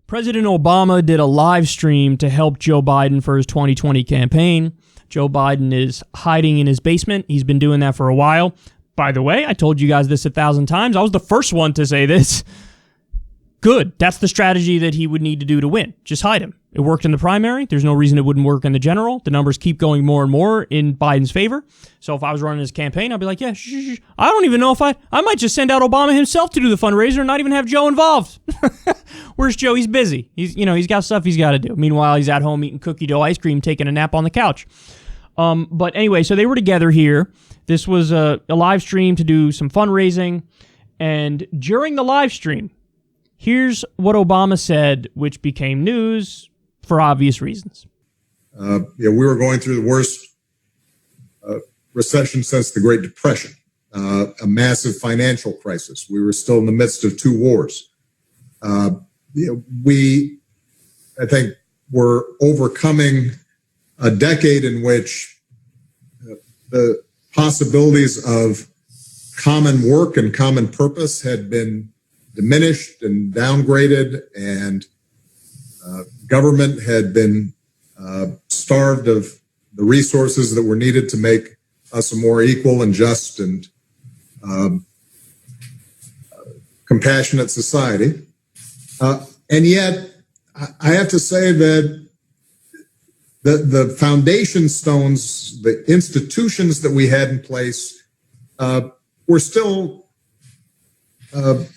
President Obama did a live stream to help Joe Biden for his 2020 campaign. Joe Biden is hiding in his basement. He's been doing that for a while. By the way, I told you guys this 1,000 times. I was the first one to say this. Good. That's the strategy that he would need to do to win. Just hide him. It worked in the primary. There's no reason it wouldn't work in the general. The numbers keep going more and more in Biden's favor. So if I was running his campaign, I'd be like, yeah, shh. I don't even know if I might just send out Obama himself to do the fundraiser and not even have Joe involved. Where's Joe? He's busy. He's got stuff he's got to do. Meanwhile, he's at home eating cookie dough ice cream, taking a nap on the couch. But anyway, so they were together here. This was a live stream to do some fundraising. And during the live stream, here's what Obama said, which became news for obvious reasons. We were going through the worst recession since the Great Depression, a massive financial crisis. We were still in the midst of two wars. I think, we're overcoming a decade in which the possibilities of common work and common purpose had been diminished and downgraded, and government had been starved of the resources that were needed to make us a more equal and just and compassionate society. And yet, I have to say that the foundation stones, the institutions that we had in place, were still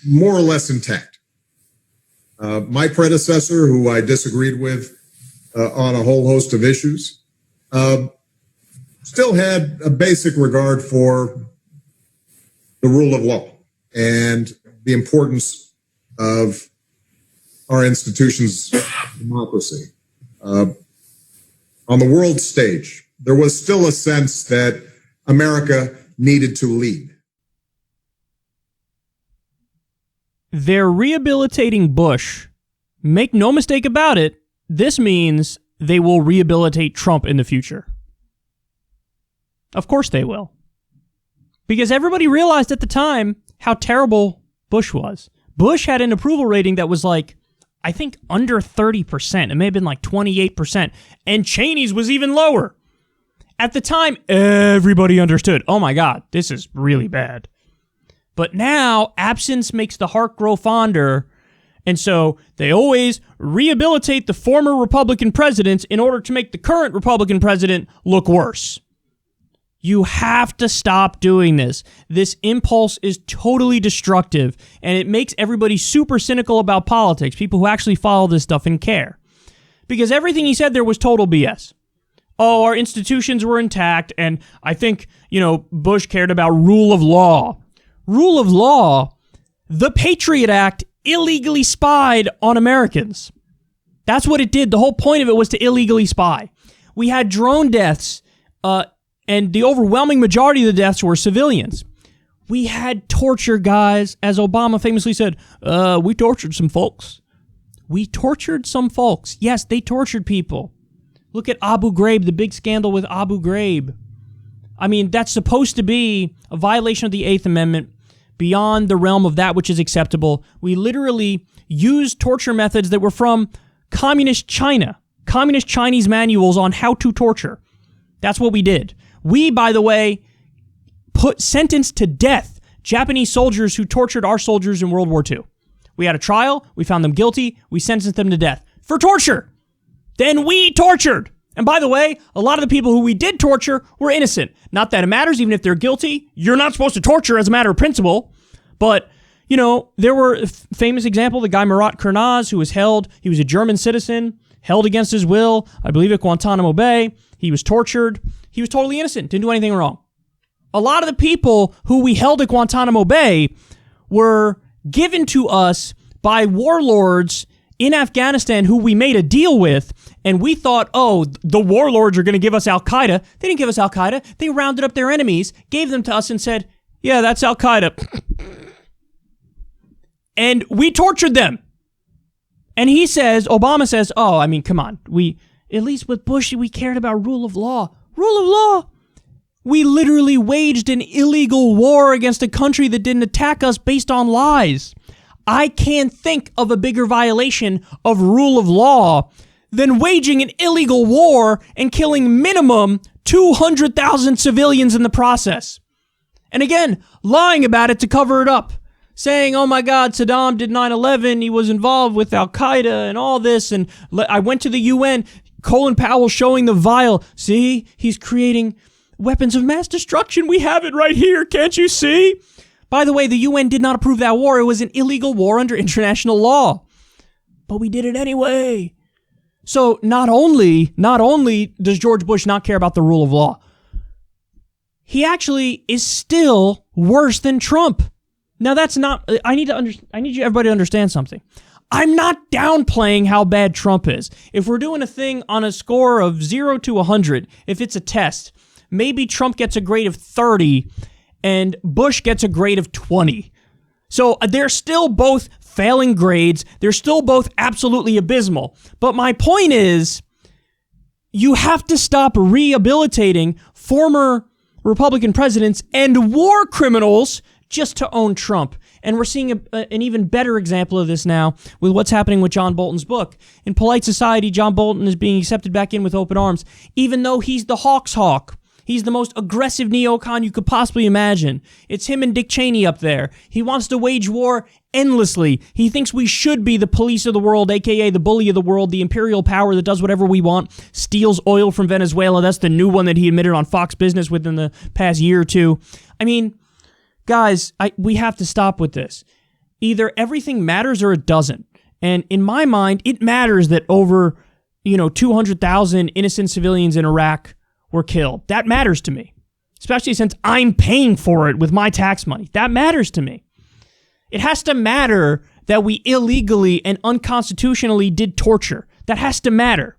more or less intact. My predecessor, who I disagreed with on a whole host of issues, still had a basic regard for the rule of law and the importance of our institutions' democracy. On the world stage, there was still a sense that America needed to lead. They're rehabilitating Bush. Make no mistake about it, this means they will rehabilitate Trump in the future. Of course they will. Because everybody realized at the time how terrible Bush was. Bush had an approval rating that was like, I think, under 30%. It may have been like 28%. And Cheney's was even lower. At the time, everybody understood, oh my God, this is really bad. But now, absence makes the heart grow fonder, and so they always rehabilitate the former Republican presidents in order to make the current Republican president look worse. You have to stop doing this. This impulse is totally destructive, and it makes everybody super cynical about politics, people who actually follow this stuff and care. Because everything he said there was total BS. Oh, our institutions were intact, and I think, Bush cared about rule of law. Rule of law, the Patriot Act illegally spied on Americans. That's what it did. The whole point of it was to illegally spy. We had drone deaths, and the overwhelming majority of the deaths were civilians. We had torture, guys. As Obama famously said, we tortured some folks. We tortured some folks. Yes, they tortured people. Look at Abu Ghraib, the big scandal with Abu Ghraib. I mean, that's supposed to be a violation of the Eighth Amendment, beyond the realm of that which is acceptable. We literally used torture methods that were from communist China, communist Chinese manuals on how to torture. That's what we did. We, by the way, sentenced to death Japanese soldiers who tortured our soldiers in World War II. We had a trial, we found them guilty, we sentenced them to death for torture. Then we tortured. And by the way, a lot of the people who we did torture were innocent. Not that it matters, even if they're guilty. You're not supposed to torture as a matter of principle. But, there were a famous example, the guy Murat Kurnaz, who was held. He was a German citizen, held against his will, I believe at Guantanamo Bay. He was tortured. He was totally innocent, didn't do anything wrong. A lot of the people who we held at Guantanamo Bay were given to us by warlords in Afghanistan who we made a deal with, and we thought, oh, the warlords are going to give us Al-Qaeda. They didn't give us Al-Qaeda. They rounded up their enemies, gave them to us, and said, yeah, that's Al-Qaeda. And we tortured them. And Obama says, oh, I mean, come on. At least with Bush, we cared about rule of law. Rule of law. We literally waged an illegal war against a country that didn't attack us based on lies. I can't think of a bigger violation of rule of law than waging an illegal war and killing minimum 200,000 civilians in the process. And again, lying about it to cover it up. Saying, oh my God, Saddam did 9/11, he was involved with Al-Qaeda and all this, and I went to the UN, Colin Powell showing the vial. See, he's creating weapons of mass destruction. We have it right here, can't you see? By the way, the UN did not approve that war. It was an illegal war under international law. But we did it anyway. So not only does George Bush not care about the rule of law, he actually is still worse than Trump. Now that's not, I need you everybody to understand something. I'm not downplaying how bad Trump is. If we're doing a thing on a score of 0 to 100, if it's a test, maybe Trump gets a grade of 30 and Bush gets a grade of 20. So they're still both failing grades. They're still both absolutely abysmal. But my point is, you have to stop rehabilitating former Republican presidents and war criminals just to own Trump. And we're seeing an even better example of this now with what's happening with John Bolton's book. In polite society, John Bolton is being accepted back in with open arms, even though he's the Hawk's hawk. He's the most aggressive neocon you could possibly imagine. It's him and Dick Cheney up there. He wants to wage war endlessly. He thinks we should be the police of the world, aka the bully of the world, the imperial power that does whatever we want, steals oil from Venezuela. That's the new one that he admitted on Fox Business within the past year or two. I mean, guys, we have to stop with this. Either everything matters or it doesn't. And in my mind, it matters that over, 200,000 innocent civilians in Iraq were killed. That matters to me, especially since I'm paying for it with my tax money. That matters to me. It has to matter that we illegally and unconstitutionally did torture. That has to matter.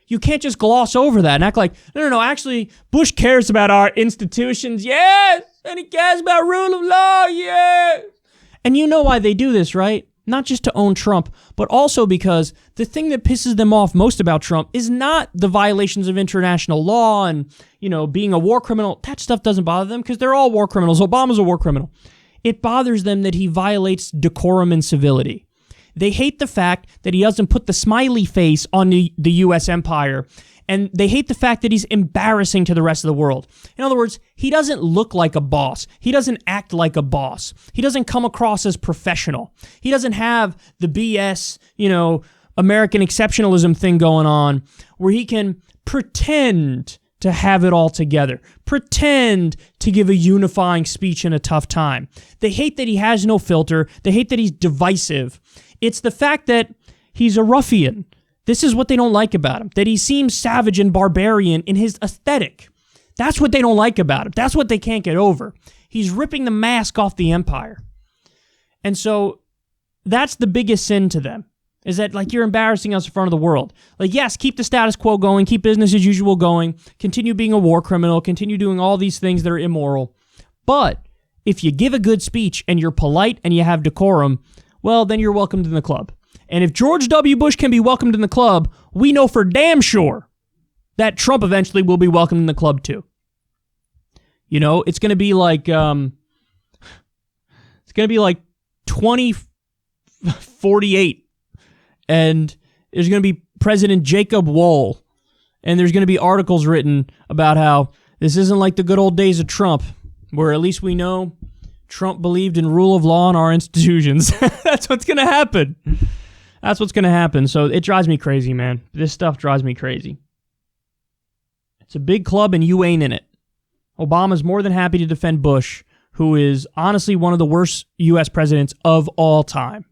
You can't just gloss over that and act like, no, actually, Bush cares about our institutions, yes, and he cares about rule of law, yes. And you know why they do this, right? Not just to own Trump, but also because the thing that pisses them off most about Trump is not the violations of international law and, being a war criminal. That stuff doesn't bother them because they're all war criminals. Obama's a war criminal. It bothers them that he violates decorum and civility. They hate the fact that he doesn't put the smiley face on the U.S. empire, and they hate the fact that he's embarrassing to the rest of the world. In other words, he doesn't look like a boss. He doesn't act like a boss. He doesn't come across as professional. He doesn't have the BS, American exceptionalism thing going on where he can pretend to have it all together, pretend to give a unifying speech in a tough time. They hate that he has no filter. They hate that he's divisive. It's the fact that he's a ruffian. This is what they don't like about him, that he seems savage and barbarian in his aesthetic. That's what they don't like about him. That's what they can't get over. He's ripping the mask off the empire. And so that's the biggest sin to them, is that, you're embarrassing us in front of the world. Yes, keep the status quo going, keep business as usual going, continue being a war criminal, continue doing all these things that are immoral. But if you give a good speech and you're polite and you have decorum, well, then you're welcomed in the club. And if George W. Bush can be welcomed in the club, we know for damn sure that Trump eventually will be welcomed in the club too. It's going to be like 2048, and there's going to be President Jacob Wohl, and there's going to be articles written about how this isn't like the good old days of Trump, where at least we know Trump believed in rule of law in our institutions. That's what's going to happen. That's what's going to happen. So it drives me crazy, man. This stuff drives me crazy. It's a big club and you ain't in it. Obama's more than happy to defend Bush, who is honestly one of the worst U.S. presidents of all time.